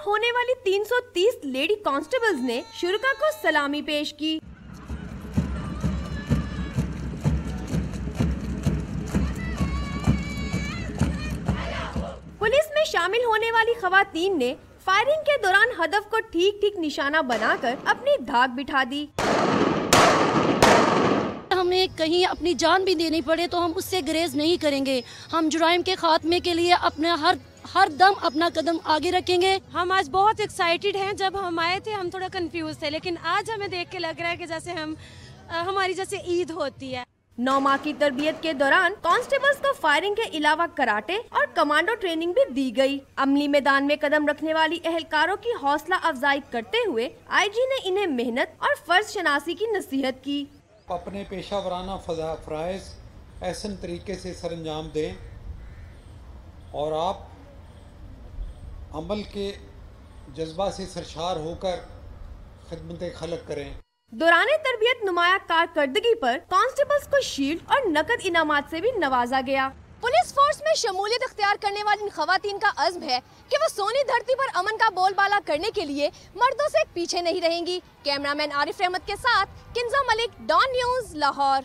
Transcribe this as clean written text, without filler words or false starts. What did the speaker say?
होने वाली 330 lady constables ने शुरका को सलामी पेश की। पुलिस में शामिल होने वाली खवातीन ने फायरिंग के दौरान हदफ को ठीक ठीक निशाना बनाकर अपनी धाक बिठा दी। हमें कहीं अपनी जान भी देनी पड़े तो हम उससे गुरेज नहीं करेंगे। हम जुराइम के खात्मे के लिए अपना हर दम अपना कदम आगे रखेंगे। हम आज बहुत एक्साइटेड हैं। जब हम आए थे हम थोड़ा कंफ्यूज थे, लेकिन आज हमें देख के लग रहा है कि जैसे हमारी जैसे ईद होती है। 9 माह की तरबियत के दौरान कांस्टेबल्स को फायरिंग के अलावा कराटे और कमांडो ट्रेनिंग भी दी गई। अमली मैदान में कदम रखने वाली एहलकारों की हौसला अफजाई करते हुए आईजी ने इन्हें मेहनत और फर्ज शनासी की नसीहत की। अपने पेशा वराना फ़राइज़ ऐसे तरीके से सरअंजाम दें और आप अमल के जज्बा से सरशार होकर खिदमत खलक करें। दौरान तरबियत नुमाया कारकर्दगी पर कांस्टेबल्स को शील्ड और नकद इनामात से भी नवाजा गया। पुलिस फोर्स में शमूलियत अख्तियार करने वाली इन खवातीन का अज़्म है कि वो सोनी धरती पर अमन का बोलबाला करने के लिए मर्दों से पीछे नहीं रहेंगी। कैमरामैन आरिफ अहमद के साथ किंजा मलिक, डॉन न्यूज़, लाहौर।